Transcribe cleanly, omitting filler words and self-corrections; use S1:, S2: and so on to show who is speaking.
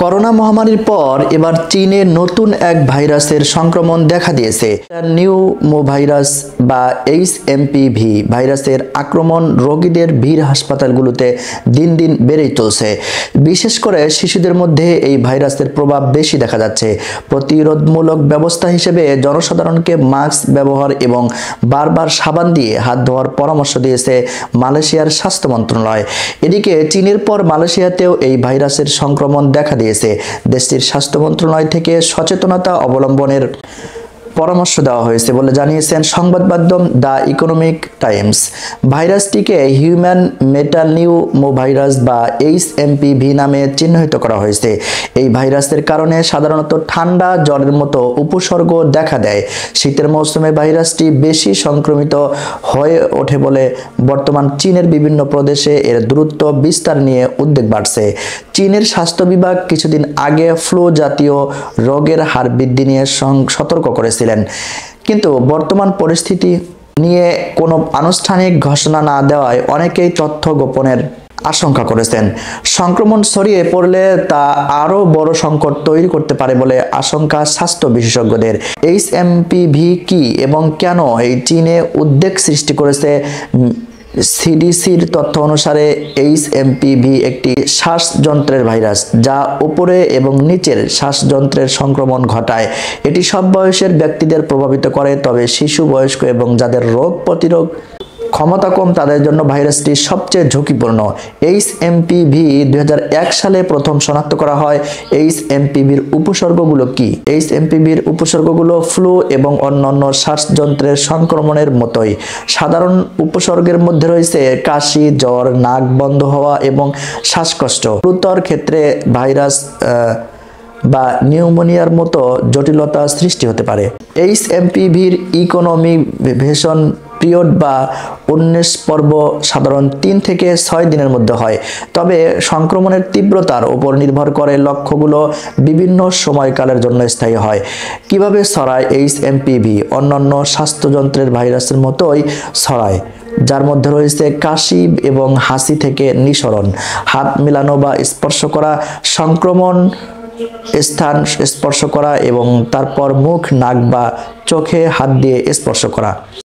S1: Corona মহামারীর পর এবার চীনে নতুন এক ভাইরাসের সংক্রমণ দেখা দিয়েছে। নিউমোভাইরাস বা এইচএমপিভি ভাইরাসের আক্রমণ রোগীদের ভিড় হাসপাতালগুলোতে দিন দিন বেড়েই চলছে। বিশেষ করে শিশুদের মধ্যে এই ভাইরাসের প্রভাব বেশি দেখা যাচ্ছে। প্রতিরোধমূলক ব্যবস্থা হিসেবে জনসাধারণকে মাস্ক ব্যবহার এবং বারবার সাবান দিয়ে হাত ধোয়ার পরামর্শ দিয়েছে মালয়েশিয়ার স্বাস্থ্য মন্ত্রণালয়। এদিকে চীনের পর মালয়েশিয়াতেও এই ভাইরাসের সংক্রমণ দেখা দিয়েছে। দেশটির স্বাস্থ্য মন্ত্রণালয় থেকে সচেতনতা অবলম্বনের পরামর্শ দেওয়া হয়েছে বলে জানিয়েছেন সংবাদ মাধ্যম দ্য ইকোনমিক টাইমস। ভাইরাসটিকে হিউম্যান মেটানিউমোভাইরাস বা এইচএমপিভি নামে চিহ্নিত করা হয়েছে। এই ভাইরাসের কারণে সাধারণত ঠান্ডা জ্বরের মতো উপসর্গ দেখা দেয়। শীতের মৌসুমে ভাইরাসটি বেশি সংক্রমিত হয়ে ওঠে বলে বর্তমান চীনের বিভিন্ন প্রদেশে এর দ্রুত বিস্তার নিয়ে উদ্বেগ বাড়ছে। চীনের স্বাস্থ্য বিভাগ কিছুদিন আগে ফ্লু জাতীয় রোগের হার বৃদ্ধি নিয়ে সতর্ক করেছে, কিন্তু বর্তমান পরিস্থিতি নিয়ে কোনো আনুষ্ঠানিক ঘোষণা না দেওয়ায় অনেকেই তথ্য গোপনের আশঙ্কা করেছেন। সংক্রমণ ছড়িয়ে পড়লে তা আরও বড় সংকট তৈরি করতে পারে বলে আশঙ্কা স্বাস্থ্য বিশেষজ্ঞদের। এইচএমপিভি কি এবং কেন এই চীনে উদ্বেগ সৃষ্টি করেছে? সিডিসির তথ্য অনুসারে এইচএমপিভি একটি শ্বাসযন্ত্রের ভাইরাস যা উপরে এবং নিচের শ্বাসযন্ত্রের সংক্রমণ ঘটায়। এটি সব বয়সের ব্যক্তিদের প্রভাবিত করে, তবে শিশু, বয়স্ক এবং যাদের রোগ প্রতিরোধ ক্ষমতা কম তাদের জন্য ভাইরাসটি সবচেয়ে ঝুঁকিপূর্ণ। এইচএমপিভি 2001 সালে প্রথম শনাক্ত করা হয়। এইচএমপিভির উপসর্গগুলো কি? এইচএমপিভির উপসর্গগুলো ফ্লু এবং অন্যান্য শ্বাসযন্ত্রের সংক্রমণের মতোই। সাধারণ উপসর্গের মধ্যে রয়েছে কাশি, জ্বর, নাক বন্ধ হওয়া এবং শ্বাসকষ্ট। গুরুতর ক্ষেত্রে ভাইরাস বা নিউমোনিয়ার মতো জটিলতা সৃষ্টি হতে পারে। এইচএমপিভির ইনকিউবেশন পিরিয়ড বা 19 পর্ব সাধারণ 3 থেকে 6 দিনের মধ্যে হয়, তবে সংক্রমণের তীব্রতার উপর নির্ভর করে লক্ষ্যগুলো বিভিন্ন সময়কালের জন্য স্থায়ী হয়। কিভাবে ছড়ায় এইচএমপিভি? অন্যান্য স্বাস্থ্যযন্ত্রের ভাইরাসের মতোই ছড়ায়, যার মধ্যে রয়েছে কাশি এবং হাসি থেকে নিঃসরণ, হাত মেলানো বা স্পর্শ করা, সংক্রমণ স্থান স্পর্শ করা এবং তারপর মুখ, নাক বা চোখে হাত দিয়ে স্পর্শ করা।